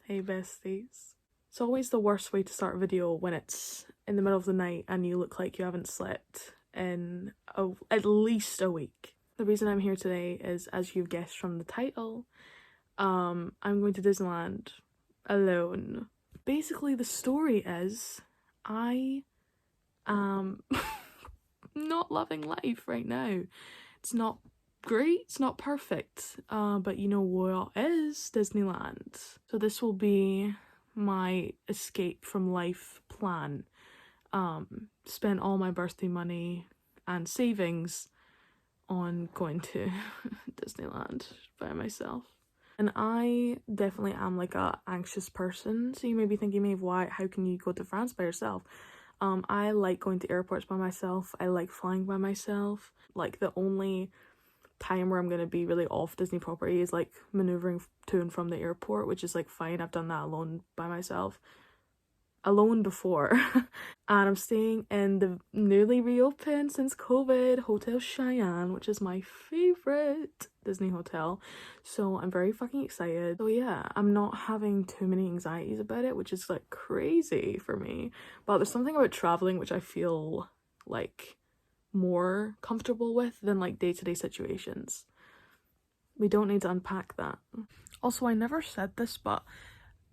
Hey besties. It's always the worst way to start a video when it's in the middle of the night and you look like you haven't slept in at least a week. The reason I'm here today is, as you've guessed from the title, I'm going to Disneyland alone. Basically, the story is I am not loving life right now. It's not great, it's not perfect, but you know what is Disneyland. So this will be my escape from life plan. Spent all my birthday money and savings on going to Disneyland by myself. And I definitely am like a anxious person, so you may be thinking, Maeve, how can you go to France by yourself? I like going to airports by myself. I like flying by myself. Like, the only time where I'm gonna be really off Disney property is like maneuvering to and from the airport, which is like fine. I've done that alone by myself before. And I'm staying in the newly reopened since COVID Hotel Cheyenne, which is my favorite Disney hotel, so I'm very fucking excited. So yeah, I'm not having too many anxieties about it, which is like crazy for me, but there's something about traveling which I feel like more comfortable with than like day-to-day situations. We don't need to unpack that. Also, I never said this, but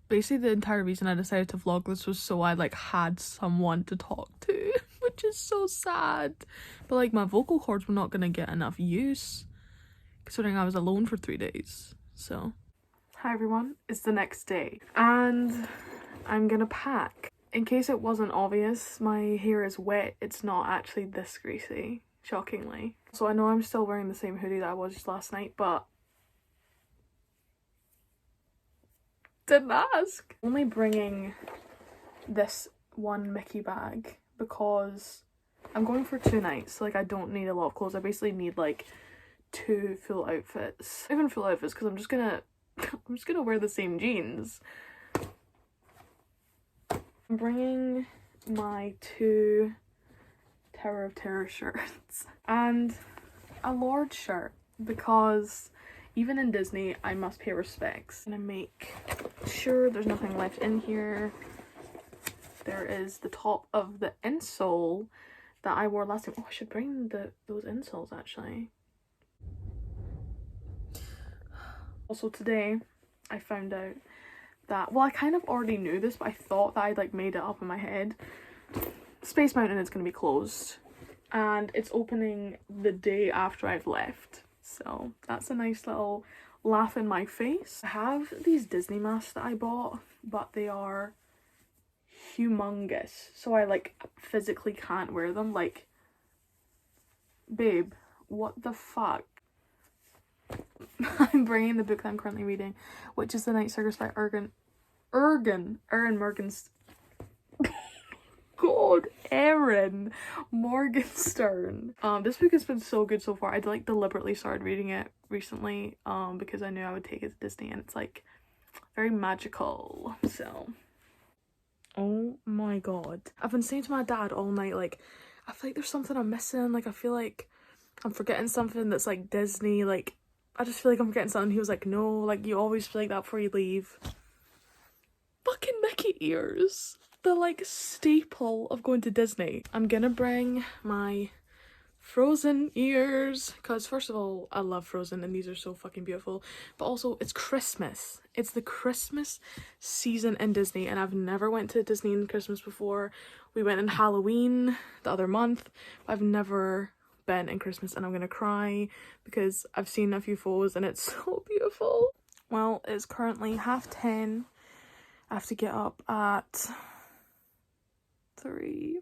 basically the entire reason I decided to vlog this was so I like had someone to talk to, which is so sad. But like, my vocal cords were not gonna get enough use considering I was alone for 3 days. So hi everyone, it's the next day and I'm gonna pack. In case it wasn't obvious, my hair is wet. It's not actually this greasy, shockingly. So I know I'm still wearing the same hoodie that I was just last night, but didn't ask. Only bringing this one Mickey bag because I'm going for 2 nights. So like, I don't need a lot of clothes. I basically need like 2 full outfits. Not even full outfits, because I'm just gonna wear the same jeans. I'm bringing my 2 Tower of Terror shirts and a Lorde shirt because even in Disney I must pay respects. I'm gonna make sure there's nothing left in here. There is the top of the insole that I wore last time. Oh, I should bring those insoles actually. Also today I found out that, well, I kind of already knew this, but I thought that I'd like made it up in my head. Space Mountain is going to be closed and it's opening the day after I've left, so that's a nice little laugh in my face. I have these Disney masks that I bought, but they are humongous, so I like physically can't wear them. Like, babe, what the fuck? I'm bringing the book that I'm currently reading, which is The Night Circus by Erin Morgenstern. This book has been so good so far. I like deliberately started reading it recently because I knew I would take it to Disney, and it's like very magical. So, oh my god, I've been saying to my dad all night, like, I feel like there's something I'm missing. Like, I feel like I'm forgetting something that's like Disney. Like, I just feel like I'm forgetting something. He was like, no, like, you always feel like that before you leave. Fucking Mickey ears, the like staple of going to Disney. I'm gonna bring my Frozen ears because, first of all, I love Frozen and these are so fucking beautiful, but also it's Christmas. It's the Christmas season in Disney and I've never went to Disney in Christmas before. We went in Halloween the other month, but I've never been in Christmas, and I'm gonna cry because I've seen a few photos and it's so beautiful. Well, it's currently 10:30. I have to get up at 3.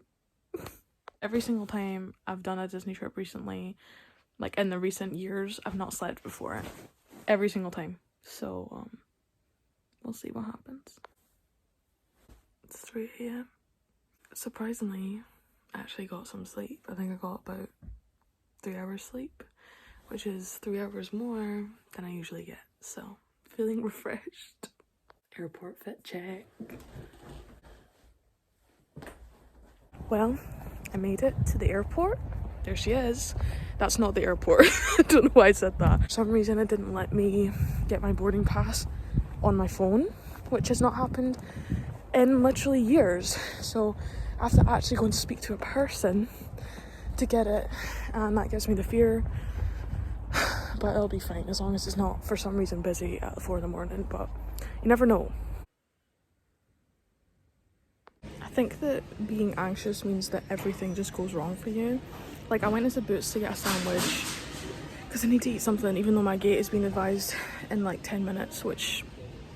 Every single time I've done a Disney trip recently, like in the recent years, I've not slept before it. Every single time. So we'll see what happens. It's 3 AM. Surprisingly, I actually got some sleep. I think I got about 3 hours sleep, which is 3 hours more than I usually get. So, feeling refreshed. Airport fit check. Well, I made it to the airport. There she is. That's not the airport. I don't know why I said that. For some reason it didn't let me get my boarding pass on my phone. which has not happened in literally years. So I have to actually go and speak to a person to get it, and that gives me the fear. But it'll be fine as long as it's not for some reason busy at 4 in the morning, but you never know. I think that being anxious means that everything just goes wrong for you. Like, I went into Boots to get a sandwich because I need to eat something, even though my gate has been advised in like 10 minutes, which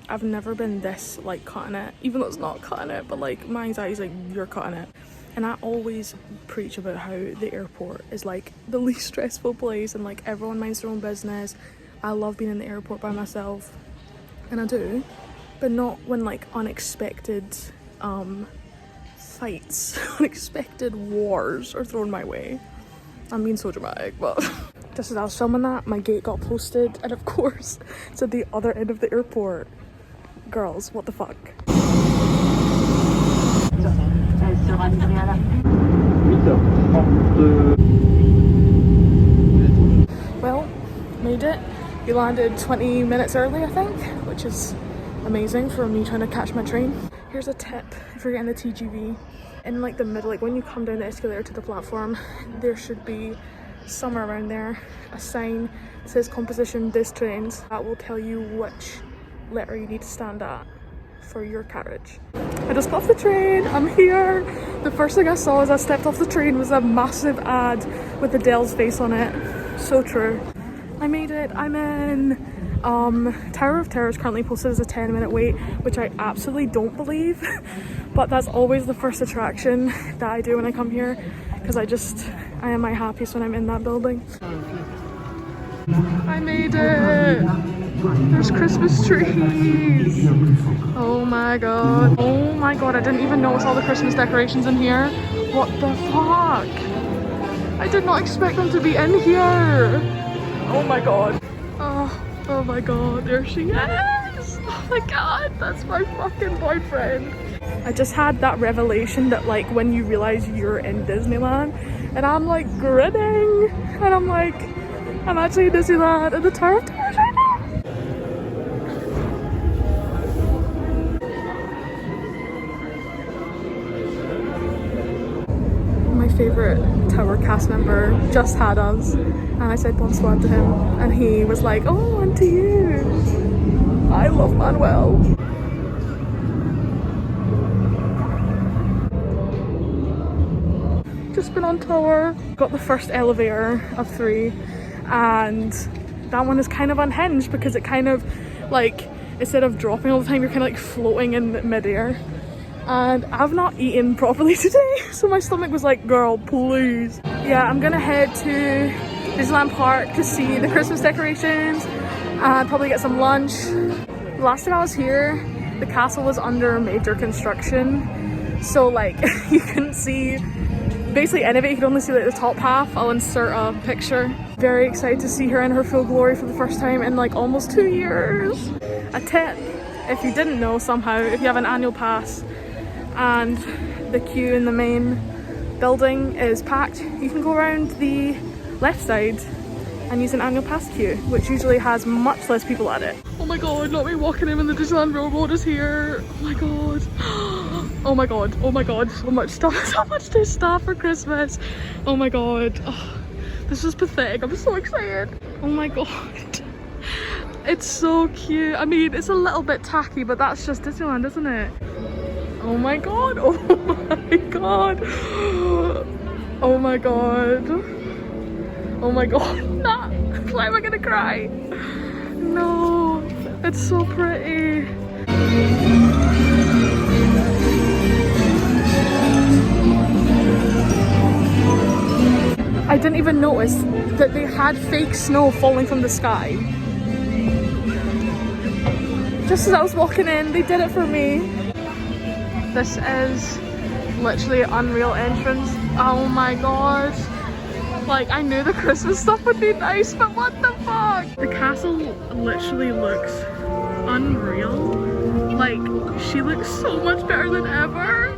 I've never been this like cutting it, even though it's not cutting it, but like my anxiety's like, you're cutting it. And I always preach about how the airport is like the least stressful place and like everyone minds their own business. I love being in the airport by myself, and I do, but not when like unexpected fights, unexpected wars are thrown my way. I'm being so dramatic, but just as I was filming that, my gate got posted, and of course it's at the other end of the airport. Girls, what the fuck? Well, made it. We landed 20 minutes early, I think, which is amazing for me trying to catch my train. Here's a tip if you're getting the TGV. In like the middle, like when you come down the escalator to the platform, there should be somewhere around there a sign that says composition des trains. That will tell you which letter you need to stand at for your carriage. I just got off the train, I'm here. The first thing I saw as I stepped off the train was a massive ad with Adele's face on it. So true. I made it, I'm in. Tower of Terror is currently posted as a 10-minute wait, which I absolutely don't believe, but that's always the first attraction that I do when I come here, because I am my happiest when I'm in that building. I made it! There's Christmas trees! Oh my god. Oh my god, I didn't even notice all the Christmas decorations in here. What the fuck? I did not expect them to be in here! Oh my god. Oh my god, there she is! Oh my god, that's my fucking boyfriend. I just had that revelation that like when you realize you're in Disneyland, and I'm like grinning, and I'm like, I'm actually in Disneyland and the Tower of Terror right now. My favourite Tower cast member just had us, and I said bonsoir to him, and he was like, oh, and to you. I love Manuel. Just been on tour, got the first elevator of 3, and that one is kind of unhinged because it kind of like, instead of dropping all the time, you're kind of like floating in midair. And I've not eaten properly today, so my stomach was like, girl, please. Yeah, I'm gonna head to Disneyland Park to see the Christmas decorations and probably get some lunch. Last time I was here, the castle was under major construction, so like you couldn't see basically any of it, you could only see like the top half. I'll insert a picture. Very excited to see her in her full glory for the first time in like almost 2 years. A tip, if you didn't know somehow, if you have an annual pass and the queue in the main building is packed, you can go around the left side and use an annual pass queue, which usually has much less people at it. Oh my god, not me walking in when the Disneyland Railroad is here. Oh my god. Oh my god, oh my god, so much stuff, so much to stuff for Christmas. Oh my god, oh, this is pathetic, I'm so excited. Oh my god, it's so cute. I mean, it's a little bit tacky, but that's just Disneyland, isn't it? Oh my god, oh my god, oh my god, oh my god, nah, why am I gonna cry? No, it's so pretty. I didn't even notice that they had fake snow falling from the sky. Just as I was walking in, they did it for me. This is literally unreal entrance. Oh my god. Like, I knew the Christmas stuff would be nice, but what the fuck? The castle literally looks unreal. Like, she looks so much better than ever.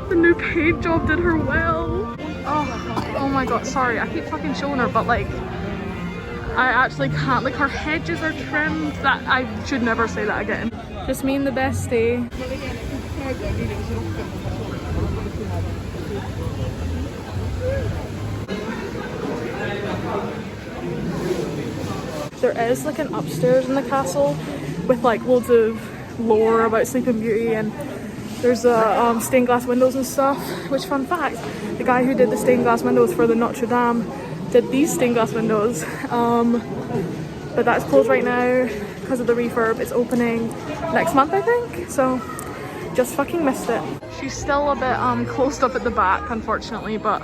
The new paint job did her well. Oh my god, sorry, I keep fucking showing her, but like, I actually can't, like her hedges are trimmed. That I should never say that again. Just me and the bestie. There is like an upstairs in the castle with like loads of lore about Sleeping Beauty, and there's stained glass windows and stuff, which fun fact, the guy who did the stained glass windows for the Notre Dame did these stained glass windows, but that's closed right now because of the refurb. It's opening next month I think, so just fucking missed it. She's still a bit closed up at the back unfortunately, but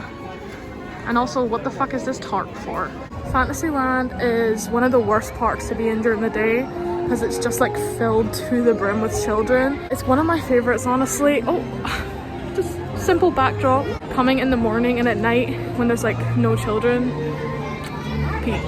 and also what the fuck is this tarp for? Fantasyland is one of the worst parks to be in during the day because it's just like filled to the brim with children. It's one of my favorites honestly. Oh, just simple backdrop. Coming in the morning and at night when there's like no children. Peak.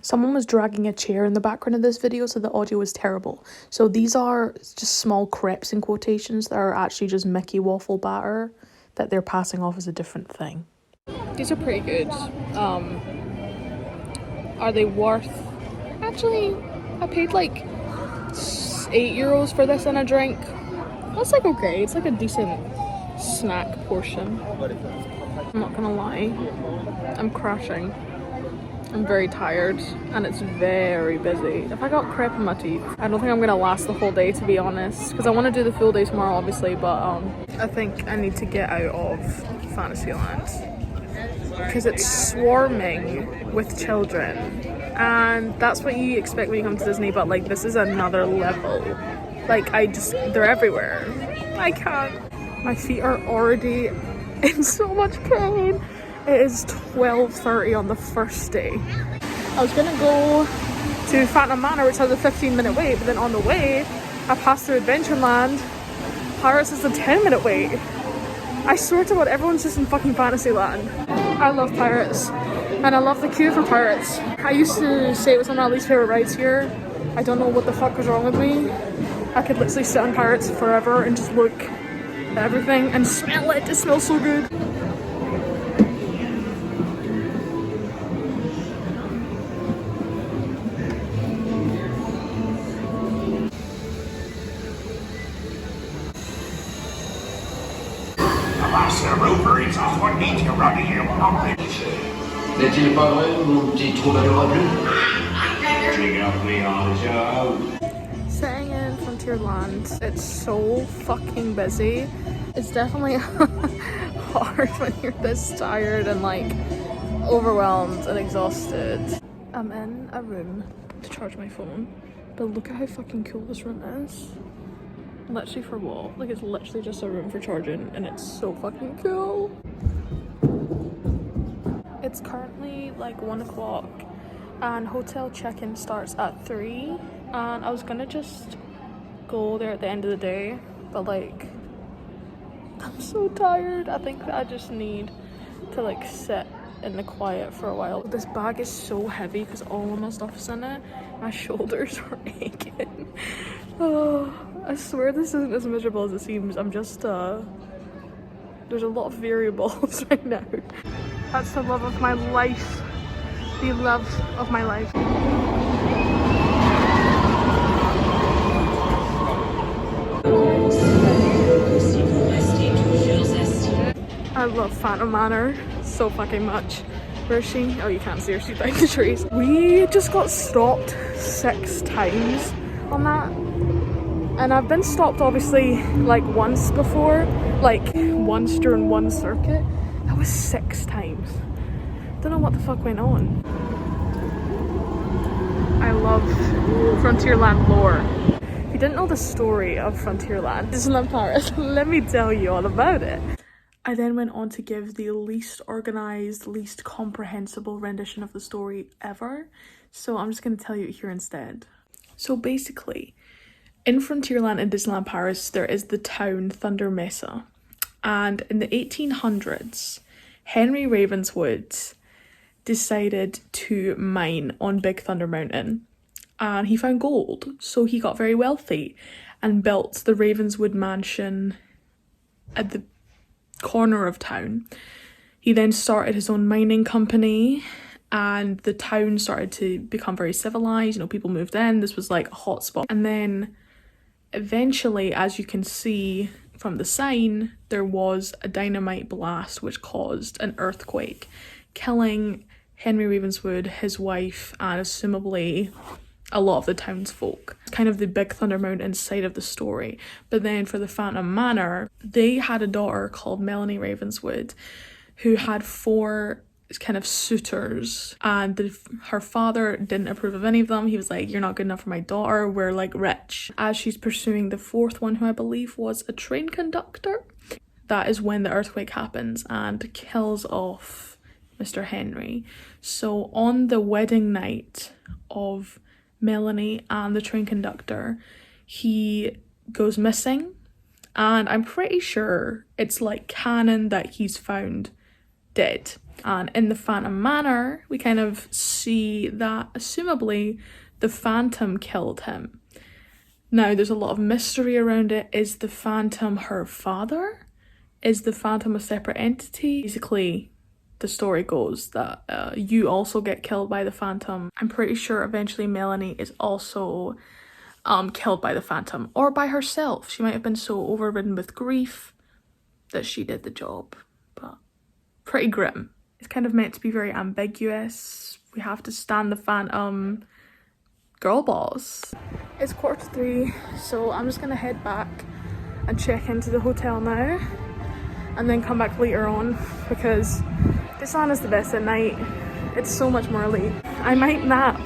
Someone was dragging a chair in the background of this video, so the audio was terrible. So these are just small crepes in quotations that are actually just Mickey waffle batter that they're passing off as a different thing. These are pretty good. Are they worth... Actually, I paid like €8 for this and a drink. That's like okay, it's like a decent snack portion. I'm not gonna lie, I'm crashing. I'm very tired and it's very busy. If I got crepe in my teeth, I don't think I'm gonna last the whole day to be honest, because I want to do the full day tomorrow obviously, but I think I need to get out of Fantasyland because it's swarming with children, and that's what you expect when you come to Disney, but like this is another level. Like they're everywhere. I can't. My feet are already in so much pain. It is 12:30 on the first day. I was gonna go to Phantom Manor, which has a 15-minute wait, but then on the way I passed through Adventureland. Pirates is a 10-minute wait. I swear to God, everyone's just in fucking Fantasyland. I love Pirates and I love the queue for Pirates. I used to say it was one of my least favorite rides here. I don't know what the fuck was wrong with me. I could literally sit on Pirates forever and just look at everything and smell it. It smells so good. N'est-il pas vrai, mon petit troubadour à bleu? Sitting in Frontierland, it's so fucking busy. It's definitely hard when you're this tired and like overwhelmed and exhausted. I'm in a room to charge my phone, but look at how fucking cool this room is. Literally for what? Like it's literally just a room for charging and it's so fucking cool. It's currently like 1 o'clock and hotel check-in starts at 3, and I was gonna just go there at the end of the day, but like I'm so tired. I think that I just need to like sit in the quiet for a while. This bag is so heavy because all of my stuff is in it. My shoulders are aching. Oh, I swear this isn't as miserable as it seems. I'm just there's a lot of variables right now. That's the love of my life. The love of my life. I love Phantom Manor so fucking much. Where is she? Oh, you can't see her, she's behind the trees. We just got stopped 6 times on that. And I've been stopped obviously like once before, like once during one circuit. That was 6 times. Don't know what the fuck went on. I love Frontierland lore. If you didn't know the story of Frontierland, Disneyland Paris, let me tell you all about it. I then went on to give the least organised, least comprehensible rendition of the story ever. So I'm just going to tell you it here instead. So basically, in Frontierland and Disneyland Paris, there is the town Thunder Mesa. And in the 1800s, Henry Ravenswood decided to mine on Big Thunder Mountain. And he found gold, so he got very wealthy and built the Ravenswood Mansion at the corner of town. He then started his own mining company, and the town started to become very civilized. You know, people moved in. This was like a hot spot. And then eventually, as you can see from the sign, there was a dynamite blast which caused an earthquake, killing Henry Ravenswood, his wife, and assumably a lot of the townsfolk. It's kind of the Big Thunder Mountain side of the story. But then for the Phantom Manor, they had a daughter called Melanie Ravenswood who had 4 kind of suitors, and her father didn't approve of any of them. He was like, you're not good enough for my daughter, we're like rich. As she's pursuing the 4th one, who I believe was a train conductor, that is when the earthquake happens and kills off Mr. Henry. So on the wedding night of Melanie and the train conductor, he goes missing, and I'm pretty sure it's like canon that he's found dead. And in the Phantom Manor, we kind of see that assumably the Phantom killed him. Now, there's a lot of mystery around it. Is the Phantom her father? Is the Phantom a separate entity? Basically, the story goes that you also get killed by the Phantom. I'm pretty sure eventually Melanie is also killed by the Phantom, or by herself. She might have been so overridden with grief that she did the job, but pretty grim. It's kind of meant to be very ambiguous. We have to stand the Phantom. Girl boss. It's 3:15, so I'm just gonna head back and check into the hotel now, and then come back later on, because Disneyland is the best at night. It's so much more elite. I might nap.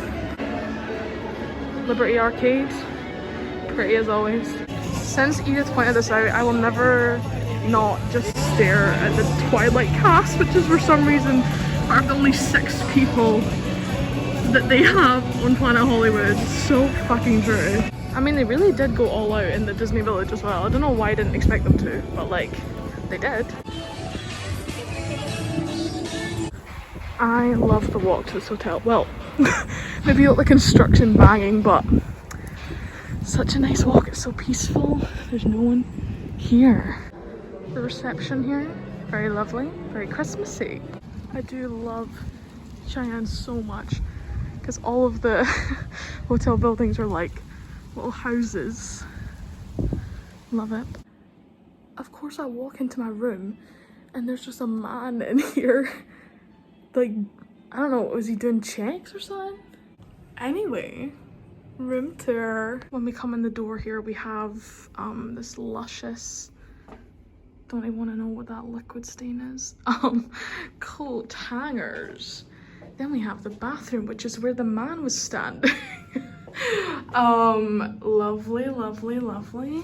Liberty Arcade, pretty as always. Since Edith pointed this out, I will never not just stare at the Twilight cast, which is for some reason are the only 6 people that they have on Planet Hollywood. It's so fucking true. I mean, they really did go all out in the Disney Village as well. I don't know why I didn't expect them to, but like, they did. I love the walk to this hotel. Well, maybe not the construction banging, but such a nice walk. It's so peaceful. There's no one here. The reception here, very lovely, very Christmassy. I do love Cheyenne so much, because all of the hotel buildings are like little houses. Love it. Of course, I walk into my room and there's just a man in here. Like, I don't know, was he doing checks or something? Anyway, room tour. When we come in the door here, we have this luscious, don't even want to know what that liquid stain is, coat hangers. Then we have the bathroom, which is where the man was standing. Lovely, lovely, lovely.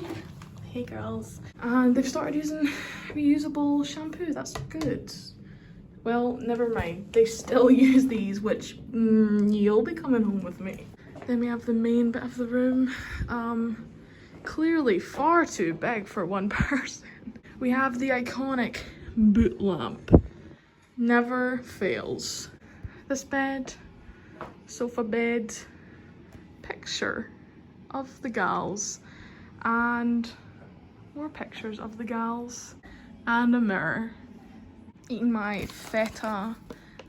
Hey girls. And they've started using reusable shampoo. That's good. Well, never mind. They still use these, which you'll be coming home with me. Then we have the main bit of the room. Clearly far too big for one person. We have the iconic boot lamp. Never fails. This bed, sofa bed, picture of the gals, and more pictures of the gals, and a mirror. Eating my feta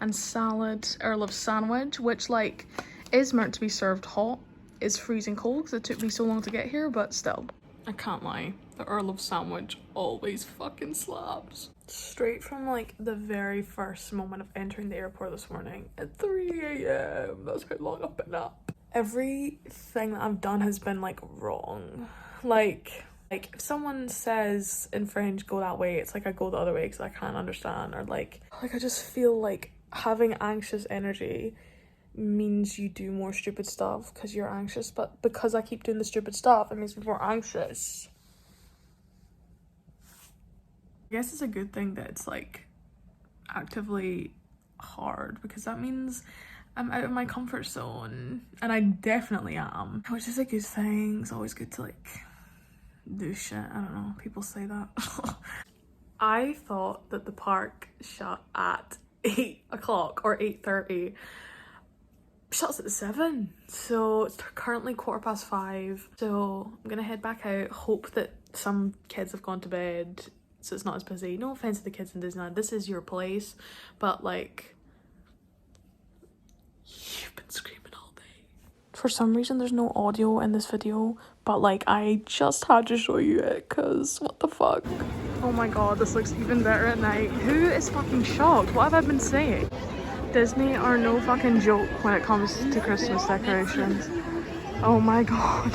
and salad Earl of sandwich, which like is meant to be served hot, is freezing cold because it took me so long to get here, but still. I can't lie, the Earl of sandwich always fucking slaps. Straight from like the very first moment of entering the airport this morning at 3 a.m. That's how long I've been up. Everything that I've done has been like wrong. Like if someone says in French, go that way, it's like I go the other way because I can't understand. Or like I just feel like having anxious energy means you do more stupid stuff because you're anxious, but because I keep doing the stupid stuff, it makes me more anxious. I guess it's a good thing that it's like actively hard, because that means I'm out of my comfort zone, and I definitely am, which is a good thing. It's always good to like do shit. I don't know, people say that. I thought that the park shut at 8 o'clock or 8:30. Shuts at 7, so it's currently 5:15. So I'm gonna head back out, hope that some kids have gone to bed so it's not as busy. No offense to the kids in Disneyland, this is your place, but like, you've been screaming all day. For some reason there's no audio in this video, but like I just had to show you it because what the fuck. Oh my god, this looks even better at night. Who is fucking shocked? What have I been saying? Disney are no fucking joke when it comes to Christmas decorations. Oh my god.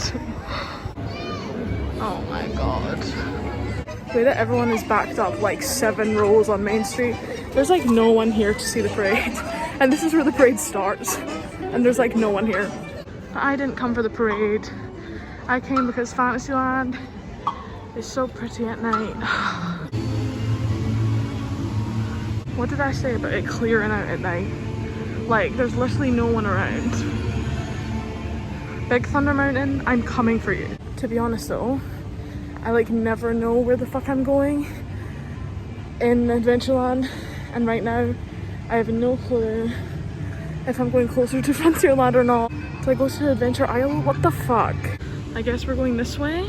Oh my god. The way that everyone is backed up like 7 rows on Main Street. There's like no one here to see the parade. And this is where the parade starts. And there's like no one here. I didn't come for the parade. I came because Fantasyland is so pretty at night. What did I say about it clearing out at night? Like, there's literally no one around. Big Thunder Mountain, I'm coming for you. To be honest though, I like never know where the fuck I'm going in Adventureland, and right now I have no clue if I'm going closer to Frontierland or not. Do I go to Adventure Isle? What the fuck? I guess we're going this way.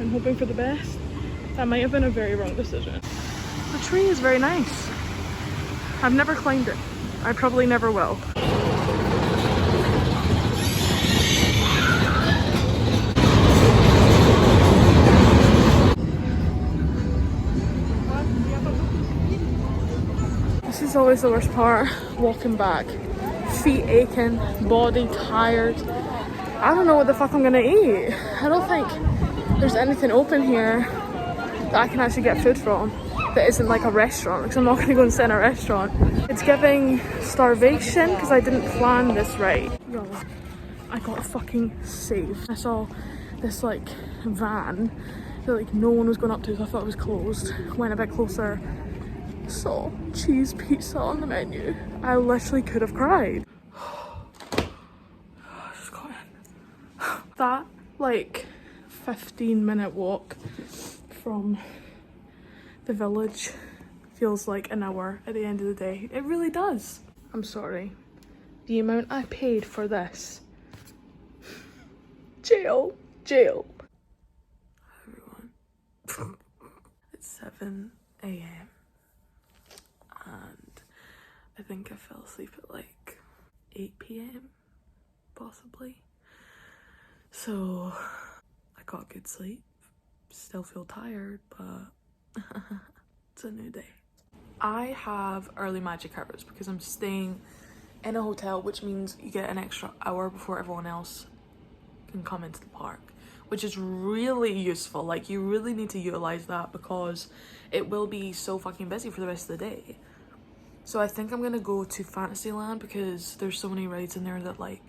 I'm hoping for the best. That might have been a very wrong decision. The tree is very nice. I've never climbed it. I probably never will. This is always the worst part, walking back. Feet aching, body tired. I don't know what the fuck I'm gonna eat. I don't think there's anything open here that I can actually get food from that isn't like a restaurant, because I'm not gonna go and sit in a restaurant. It's giving starvation because I didn't plan this right. Yo, I got fucking saved. I saw this like van that like no one was going up to, so I thought it was closed. Went a bit closer, saw cheese pizza on the menu. I literally could have cried. I just got in. That like 15-minute walk from the village feels like an hour at the end of the day. It really does. I'm sorry. The amount I paid for this. Jail. Jail. Everyone. It's 7 a.m. and I think I fell asleep at like 8 p.m. possibly. So I got good sleep. Still feel tired, but it's a new day. I have early magic hours because I'm staying in a hotel, which means you get an extra hour before everyone else can come into the park, which is really useful. Like, you really need to utilize that because it will be so fucking busy for the rest of the day. So I think I'm gonna go to Fantasyland because there's so many rides in there that like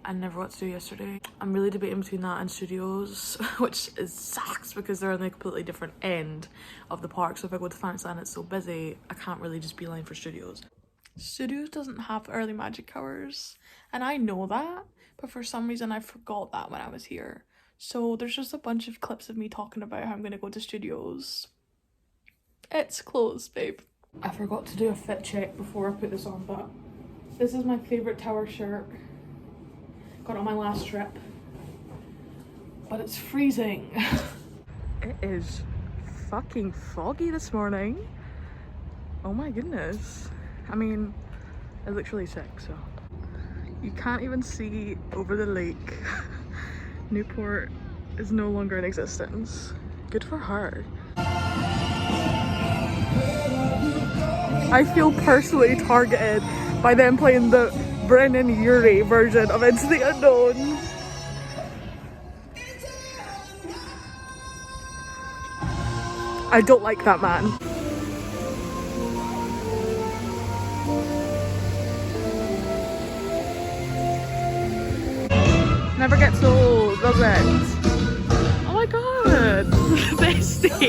I never got to do yesterday. I'm really debating between that and Studios, which sucks because they're on a completely different end of the park. So if I go to Fantasyland, it's so busy, I can't really just beeline for Studios. Studios doesn't have early magic hours, and I know that, but for some reason I forgot that when I was here. So there's just a bunch of clips of me talking about how I'm gonna go to Studios. It's closed, babe. I forgot to do a fit check before I put this on, but this is my favourite Tower shirt. Got it on my last trip, but it's freezing. It is fucking foggy this morning. Oh my goodness. I mean, it looks really sick, so you can't even see over the lake. Newport is no longer in existence. Good for her. I feel personally targeted by them playing the Brennan Urie version of Into the Unknown. I don't like that man. Never gets old, does it? Oh my god! The besties!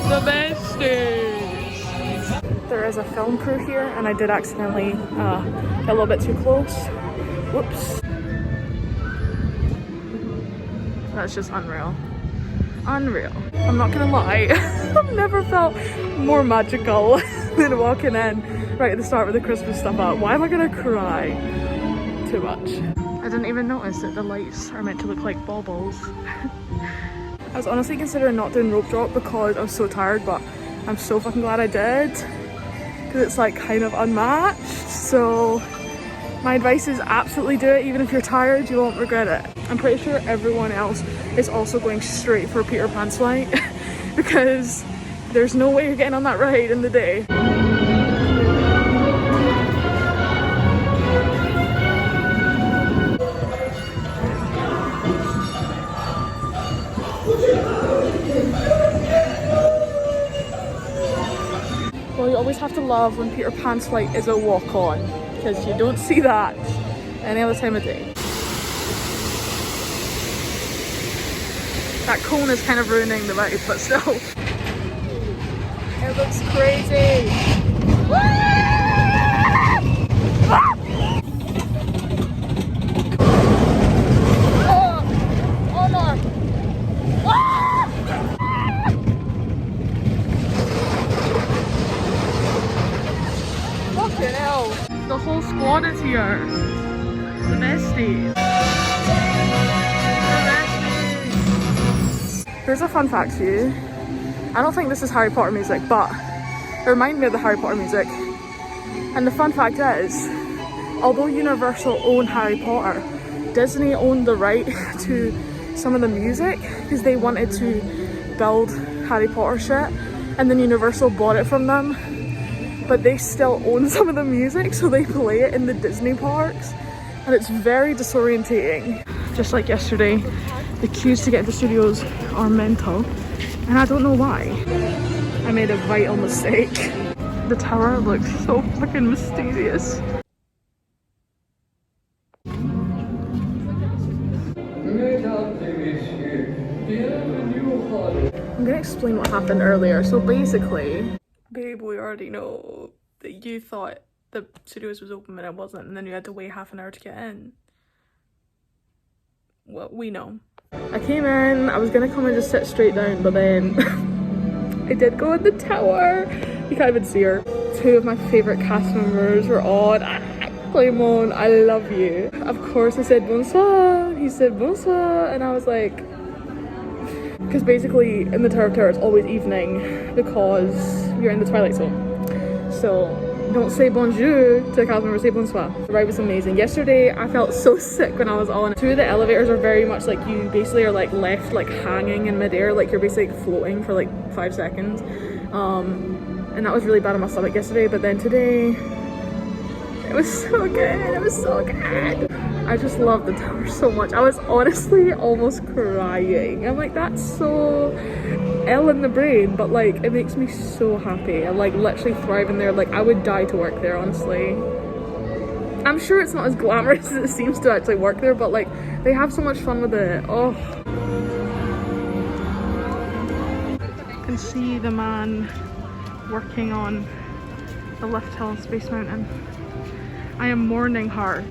The besties! There is a film crew here and I did accidentally get a little bit too close. Whoops. That's just unreal. Unreal. I'm not gonna lie, I've never felt more magical than walking in right at the start with the Christmas stuff up. Why am I gonna cry? Too much. I didn't even notice that the lights are meant to look like baubles. I was honestly considering not doing rope drop because I was so tired, but I'm so fucking glad I did because it's like kind of unmatched. So my advice is absolutely do it. Even if you're tired, you won't regret it. I'm pretty sure everyone else is also going straight for Peter Pan's flight because there's no way you're getting on that ride in the day. Well, you always have to love when Peter Pan's flight is a walk-on because you don't see that any other time of day. That cone is kind of ruining the vibe, but still. It looks crazy. Oh no. Fucking hell. The whole squad is here. The besties. Here's a fun fact for you. I don't think this is Harry Potter music, but it reminded me of the Harry Potter music. And the fun fact is, although Universal own Harry Potter, Disney owned the right to some of the music because they wanted to build Harry Potter shit, and then Universal bought it from them. But they still own some of the music, so they play it in the Disney parks, and it's very disorientating. Just like yesterday, the queues to get into studios are mental, and I don't know why. I made a vital mistake. The tower looks so fucking mysterious. I'm gonna explain what happened earlier. So basically, babe, we already know that you thought the studios was open but it wasn't, and then you had to wait half an hour to get in. Well, we know. I came in, I was gonna come and just sit straight down, but then I did go in the tower. You can't even see her. Two of my favourite cast members were on. Clément, I love you. Of course I said bonsoir, he said bonsoir, and I was like, because basically in the Tower of Terror it's always evening because you're in the Twilight Zone. So don't say bonjour to the cast member, say bonsoir. The ride was amazing. Yesterday I felt so sick when I was on. Two of the elevators are very much like you basically are like left like hanging in midair, like you're basically floating for like 5 seconds. And that was really bad on my stomach yesterday, but then today it was so good. It was so good. I just love the tower so much. I was honestly almost crying. I'm like, that's so ill in the brain, but like it makes me so happy. I like literally thrive in there. Like I would die to work there, honestly. I'm sure it's not as glamorous as it seems to actually work there, but like they have so much fun with it. Oh, you can see the man working on the lift hill on Space Mountain. I am mourning her.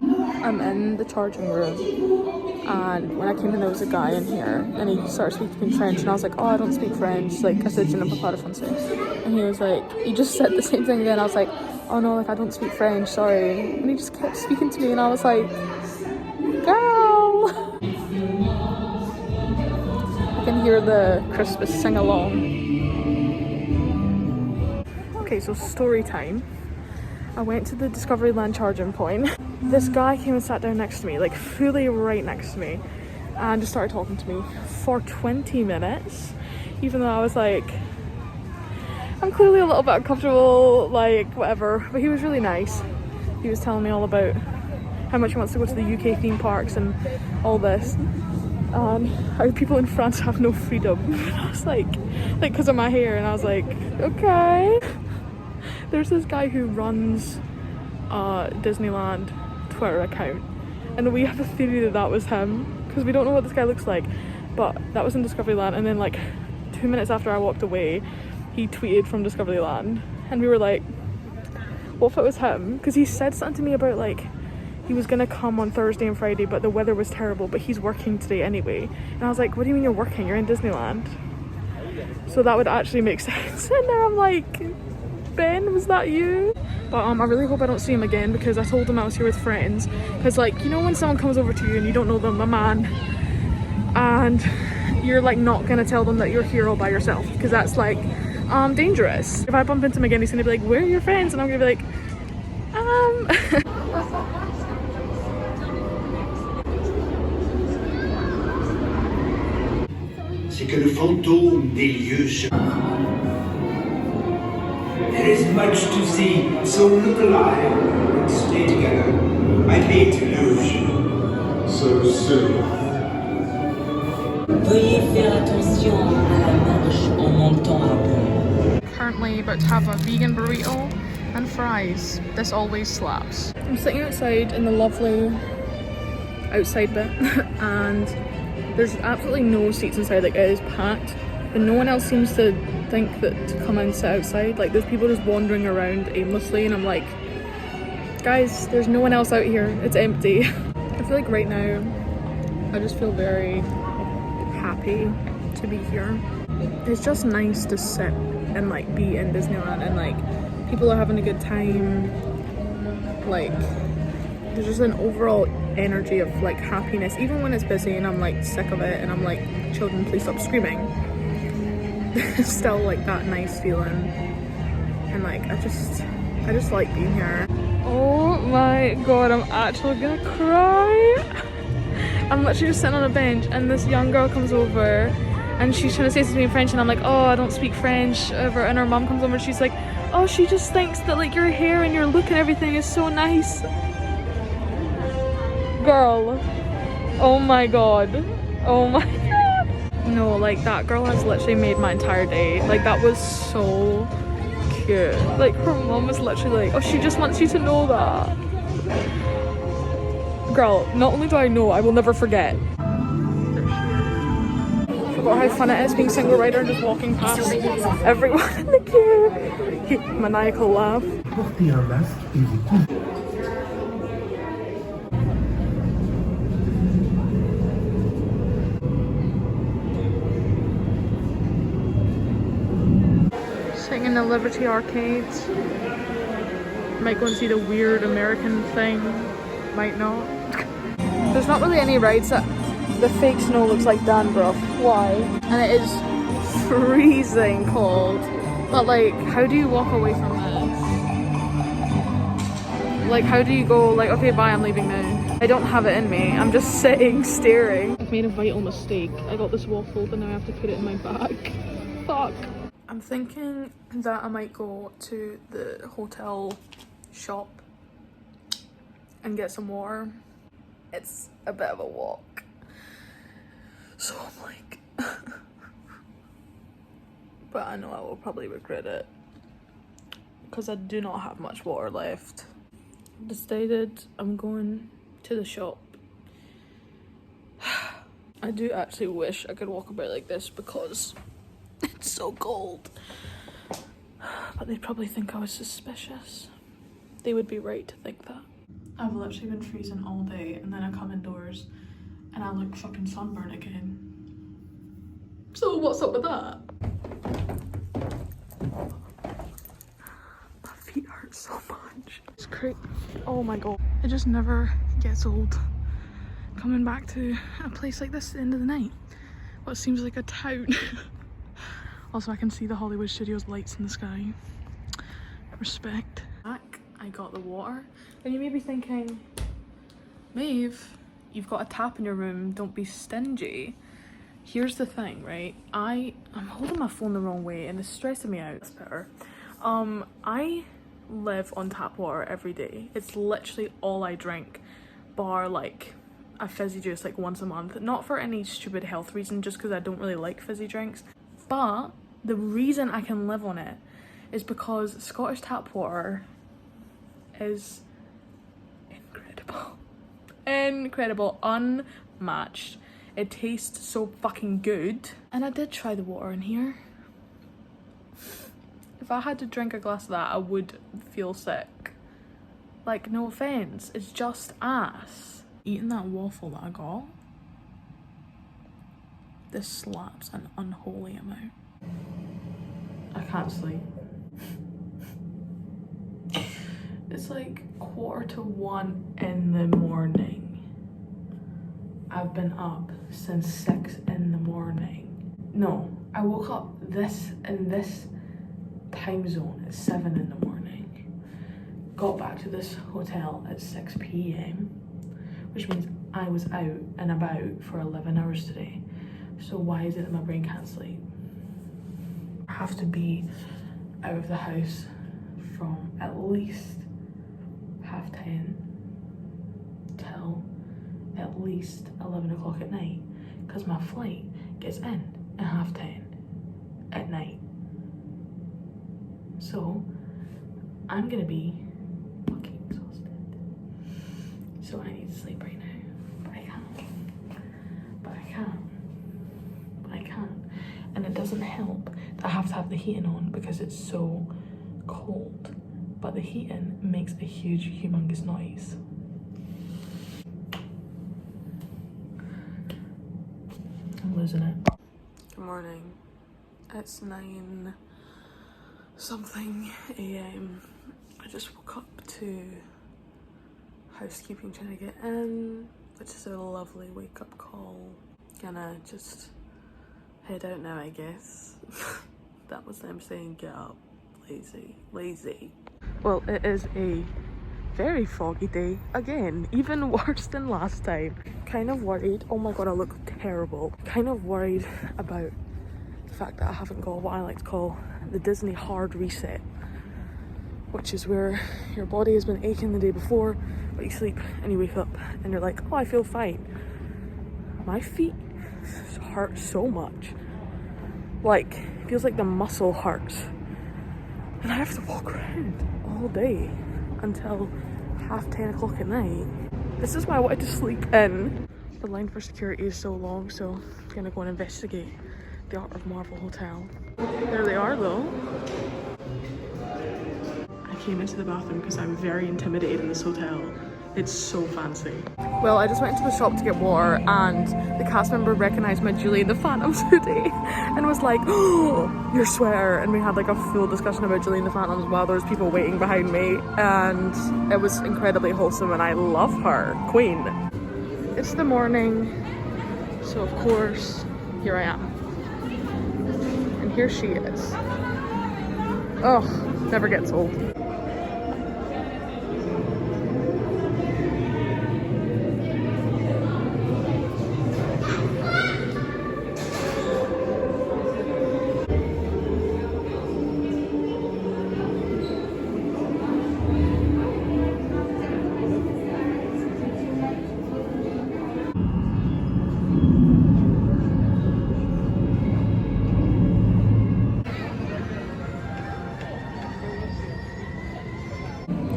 I'm in the charging room, and when I came in there was a guy in here and he started speaking French, and I was like, oh, I don't speak French, like I said, je ne parle pas français, and he was like, he just said the same thing again. I was like, oh no, like I don't speak French, sorry, and he just kept speaking to me, and I was like, girl. I can hear the Christmas sing-along. Okay, so story time. I went to the Discoveryland charging point. This guy came and sat down next to me, like fully right next to me, and just started talking to me for 20 minutes, even though I was like, I'm clearly a little bit uncomfortable, like whatever, but he was really nice. He was telling me all about how much he wants to go to the UK theme parks and all this, and how people in France have no freedom. I was like because of my hair, and I was like, okay. There's this guy who runs Disneyland Twitter account, and we have a theory that that was him because we don't know what this guy looks like, but that was in Discoveryland. And then like 2 minutes after I walked away, he tweeted from Discoveryland, and we were like, what if it was him? Because he said something to me about like he was gonna come on Thursday and Friday, but the weather was terrible, but he's working today anyway. And I was like, what do you mean you're working? You're in Disneyland. So that would actually make sense. And then I'm like, Ben, was that you? But I really hope I don't see him again, because I told him I was here with friends. Because like, you know when someone comes over to you and you don't know them, a man, and you're like not gonna tell them that you're here all by yourself, because that's like dangerous. If I bump into him again, he's gonna be like, where are your friends? And I'm gonna be like, C'est que le fantôme des lieux se... There is much to see, so look alive and stay together. I hate illusion. So soon. Veuillez faire attention à la marche en montant à bord. currently about to have a vegan burrito and fries. This always slaps. I'm sitting outside in the lovely outside bit and there's absolutely no seats inside, like it is packed, but no one else seems to think that to come and sit outside. Like there's people just wandering around aimlessly and I'm like, guys, there's no one else out here, it's empty. I feel like right now I just feel very happy to be here. It's just nice to sit and like be in Disneyland and like people are having a good time. Like there's just an overall energy of like happiness, even when it's busy and I'm like sick of it and I'm like, children please stop screaming. There's still like that nice feeling and like I just like being here. Oh my god, I'm actually gonna cry. I'm literally just sitting on a bench and this young girl comes over and she's trying to say something in French and I'm like, oh, I don't speak French ever. And her mom comes over and she's like, oh, she just thinks that like your hair and your look and everything is so nice. Girl, oh my god, oh my god. No, like that girl has literally made my entire day. Like that was so cute. Like her mom was literally like, oh, she just wants you to know that. Girl, not only do I know, I will never forget. Forgot how fun it is being single rider and just walking past everyone in the queue. Maniacal laugh. Portez un masque et vous Sitting in the Liberty Arcades. Might go and see the weird American thing. Might not. There's not really any rides that the fake snow looks like Danbrough. Why? And it is freezing cold. But like, how do you walk away from this? Like, how do you go like, okay, bye, I'm leaving now. I don't have it in me. I'm just sitting, staring. I've made a vital mistake. I got this waffle, but now I have to put it in my bag. Fuck. I'm thinking that I might go to the hotel shop and get some water. It's a bit of a walk. So I'm like, but I know I will probably regret it because I do not have much water left. Decided I'm going to the shop. I do actually wish I could walk about like this because it's so cold. But they'd probably think I was suspicious. They would be right to think that. I've literally been freezing all day and then I come indoors and I look fucking sunburned again. So what's up with that? My feet hurt so much. It's crazy. Oh my god. It just never gets old. Coming back to a place like this at the end of the night. What seems like a town. Also, I can see the Hollywood Studios lights in the sky. Respect. Back, I got the water. And you may be thinking, Maeve, you've got a tap in your room, don't be stingy. Here's the thing, right? I'm holding my phone the wrong way and it's stressing me out. It's better. I live on tap water every day. It's literally all I drink, bar like a fizzy juice like once a month. Not for any stupid health reason, just because I don't really like fizzy drinks. But the reason I can live on it is because Scottish tap water is incredible. Incredible, unmatched. It tastes so fucking good. And I did try the water in here. If I had to drink a glass of that, I would feel sick. Like, no offense, it's just ass. Eating that waffle that I got, this slaps an unholy amount. I can't sleep. It's like 1:45 in the morning I've been up since 6 in the morning. No, I woke up in this time zone at 7 in the morning. Got back to this hotel at 6 p.m, which means I was out and about for 11 hours today. So why is it that my brain can't sleep? I have to be out of the house from at least 10:30 till at least 11 o'clock at night, because my flight gets in at 10:30 at night. So I'm gonna be fucking exhausted. So I need to sleep right now. But I can't. And it doesn't help that I have to have the heating on because it's so cold. But the heating makes a huge, humongous noise. I'm losing it. Good morning. It's 9 something a.m. I just woke up to housekeeping trying to get in, which is a lovely wake up call. Gonna just head out now, I guess. That was them saying get up. Lazy. Well, it is a very foggy day again, even worse than last time. Kind of worried. Oh my god, I look terrible. Kind of worried about the fact that I haven't got what I like to call the Disney hard reset, which is where your body has been aching the day before, but you sleep and you wake up and you're like, oh, I feel fine. My feet hurt so much. Like, it feels like the muscle hurts. And I have to walk around all day until 10:30 o'clock at night. This is why I wanted to sleep in. The line for security is so long, so I'm gonna go and investigate the Art of Marvel Hotel. There they are though. I came into the bathroom because I'm very intimidated in this hotel. It's so fancy. Well, I just went into the shop to get water and the cast member recognized my Julie and the Phantoms hoodie and was like, oh, your sweater. And we had like a full discussion about Julie and the Phantoms while there was people waiting behind me, and it was incredibly wholesome and I love her. Queen. It's the morning, so of course, here I am. And here she is. Oh, never gets old.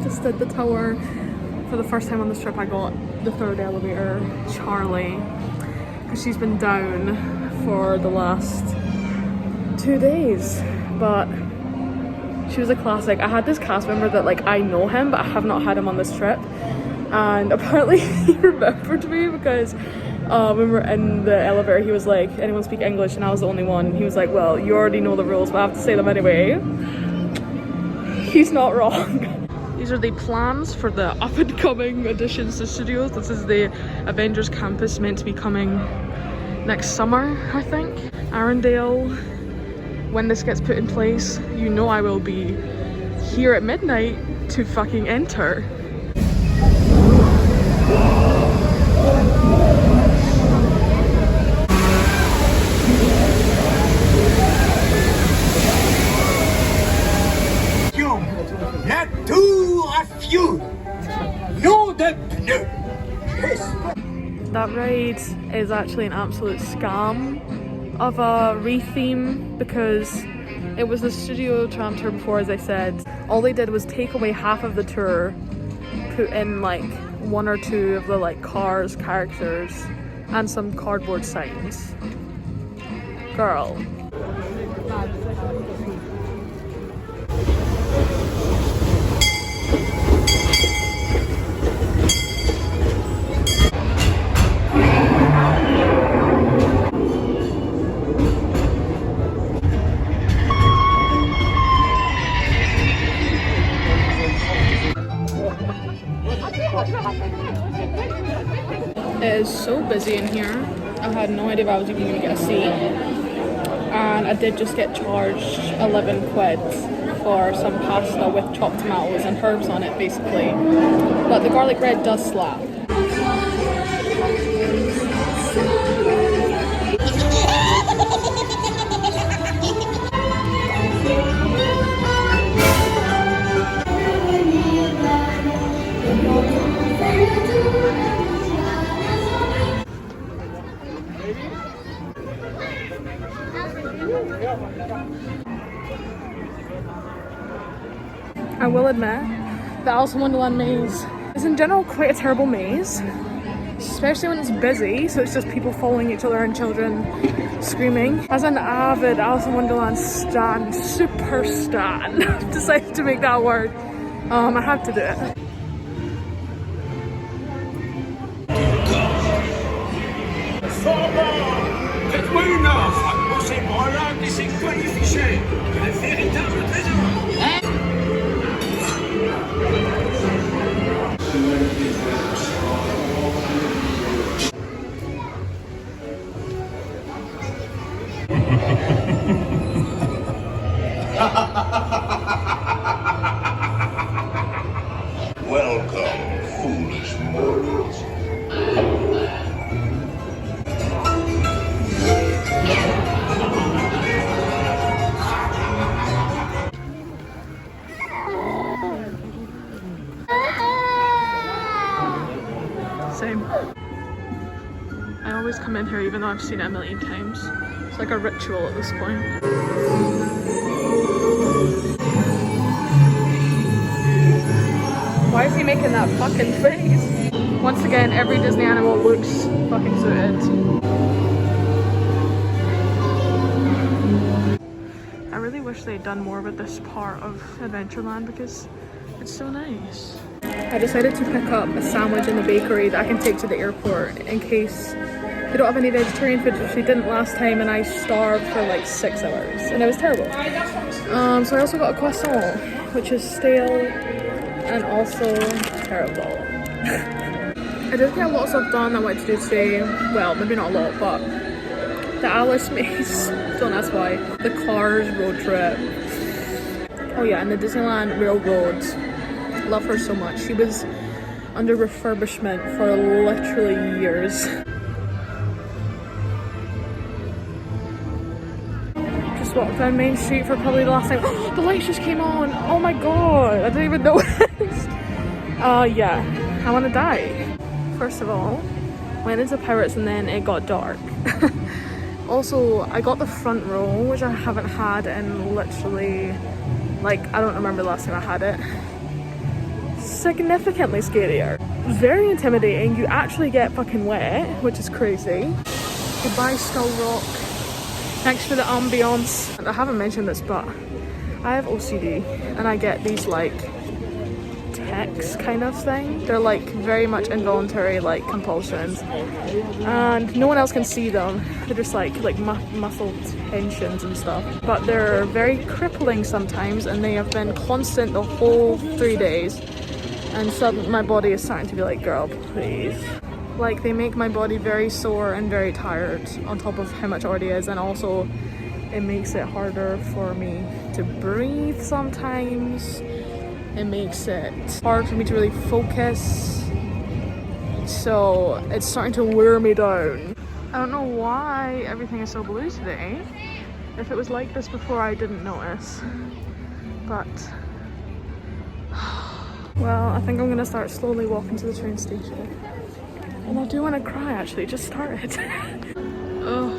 Just did the tower. For the first time on this trip I got the third elevator, Charlie, because she's been down for the last 2 days, but she was a classic. I had this cast member that like I know him but I have not had him on this trip, and apparently he remembered me because when we were in the elevator he was like, anyone speak English? And I was the only one. He was like, well, you already know the rules but I have to say them anyway. He's not wrong. These are the plans for the up-and-coming additions to studios. This is the Avengers campus, meant to be coming next summer, I think. Arendelle, when this gets put in place, you know I will be here at midnight to fucking enter. La tour à fioul! Nom de pneu! That ride is actually an absolute scam of a re-theme because it was the studio tram tour before, as I said. All they did was take away half of the tour, put in like 1 or 2 of the like cars, characters, and some cardboard signs. Girl. It is so busy in here. I had no idea if I was even going to get a seat. And I did just get charged 11 quid for some pasta with chopped tomatoes and herbs on it, basically. But the garlic bread does slap. I will admit, the Alice in Wonderland maze is in general quite a terrible maze, especially when it's busy, so it's just people following each other and children screaming. As an avid Alice in Wonderland stan, super stan, I've decided to make that a word. I had to do it. Welcome, foolish mortals. Same. I always come in here even though I've seen it a million times. It's like a ritual at this point. Why is he making that fucking face? Once again, every Disney animal looks fucking suited. I really wish they'd done more with this part of Adventureland because it's so nice. I decided to pick up a sandwich in the bakery that I can take to the airport in case they don't have any vegetarian food, which they didn't last time, and I starved for like 6 hours and it was terrible. So I also got a croissant, which is stale and also terrible. I did get a lot of stuff done I wanted to do today. Well, maybe not a lot, but the Alice maze, don't ask why. The Cars road trip. Oh yeah, and the Disneyland Railroad. Love her so much. She was under refurbishment for literally years. Just walked down Main Street for probably the last time. Oh, the lights just came on. Oh my god, I didn't even notice. Yeah, I want to die. First of all, went into Pirates and then it got dark. Also, I got the front row, which I haven't had in literally, like, I don't remember the last time I had it. Significantly scarier. Very intimidating. You actually get fucking wet, which is crazy. Goodbye Skull Rock. Thanks for the ambience. And I haven't mentioned this, but I have OCD and I get these like tics kind of thing. They're like very much involuntary like compulsions and no one else can see them. They're just like muscle tensions and stuff, but they're very crippling sometimes and they have been constant the whole 3 days. And suddenly my body is starting to be like, girl, please. Like, they make my body very sore and very tired on top of how much it already is, and also it makes it harder for me to breathe sometimes. It makes it hard for me to really focus. So it's starting to wear me down. I don't know why everything is so blue today. If it was like this before, I didn't notice. But well, I think I'm gonna start slowly walking to the train station. And I do want to cry actually, it just started. Oh.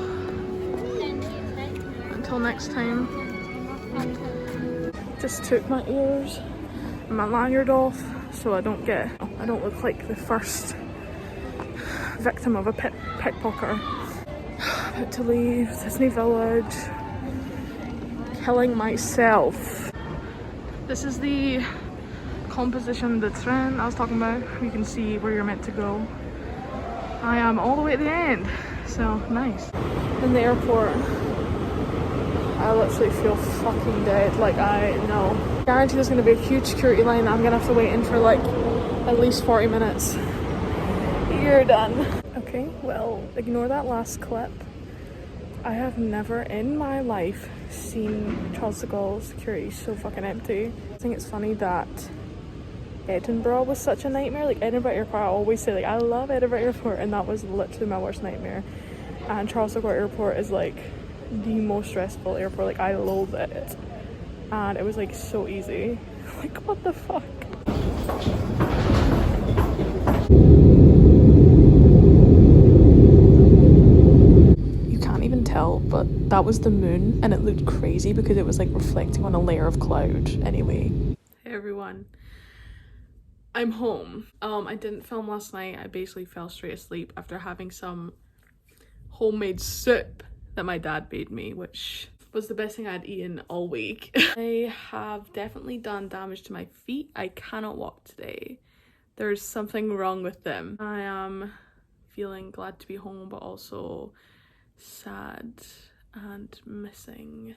Until next time. Just took my ears and my lanyard off so I don't look like the first victim of a pickpocket. About to leave Disney Village. Killing myself. This is the composition de train I was talking about. You can see where you're meant to go. I am all the way at the end, so nice. In the airport, I literally feel fucking dead. Like, I know. Guarantee there's gonna be a huge security line. I'm gonna have to wait in for like at least 40 minutes. You're done. Okay, well, ignore that last clip. I have never in my life seen Charles de Gaulle's security so fucking empty. I think it's funny that Edinburgh was such a nightmare. Like Edinburgh Airport, I always say like I love Edinburgh Airport, and that was literally my worst nightmare. And Charles de Gaulle Airport is like the most stressful airport. Like I loathe it, and it was like so easy. Like what the fuck. Tell, but that was the moon, and it looked crazy because it was like reflecting on a layer of cloud. Anyway, hey everyone, I'm home. I didn't film last night. I basically fell straight asleep after having some homemade soup that my dad made me, which was the best thing I'd eaten all week. I have definitely done damage to my feet. I cannot walk today. There's something wrong with them. I am feeling glad to be home, but also sad and missing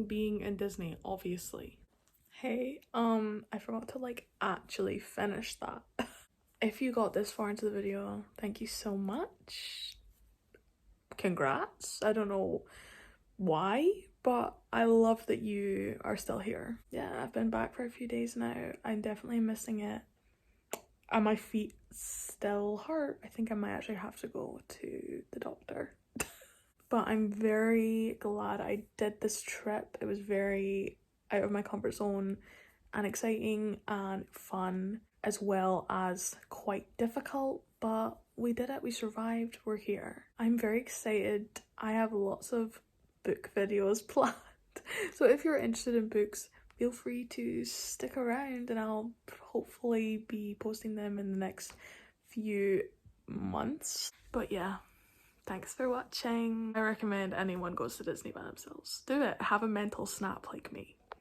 being in Disney, obviously. Hey, I forgot to like actually finish that. If you got this far into the video, thank you so much. Congrats. I don't know why, but I love that you are still here. Yeah, I've been back for a few days now. I'm definitely missing it. And my feet still hurt. I think I might actually have to go to the doctor. But I'm very glad I did this trip. It was very out of my comfort zone and exciting and fun, as well as quite difficult, but we did it. We survived. We're here. I'm very excited. I have lots of book videos planned. So if you're interested in books, feel free to stick around and I'll hopefully be posting them in the next few months. But yeah, thanks for watching. I recommend anyone goes to Disney by themselves. Do it. Have a mental snap like me.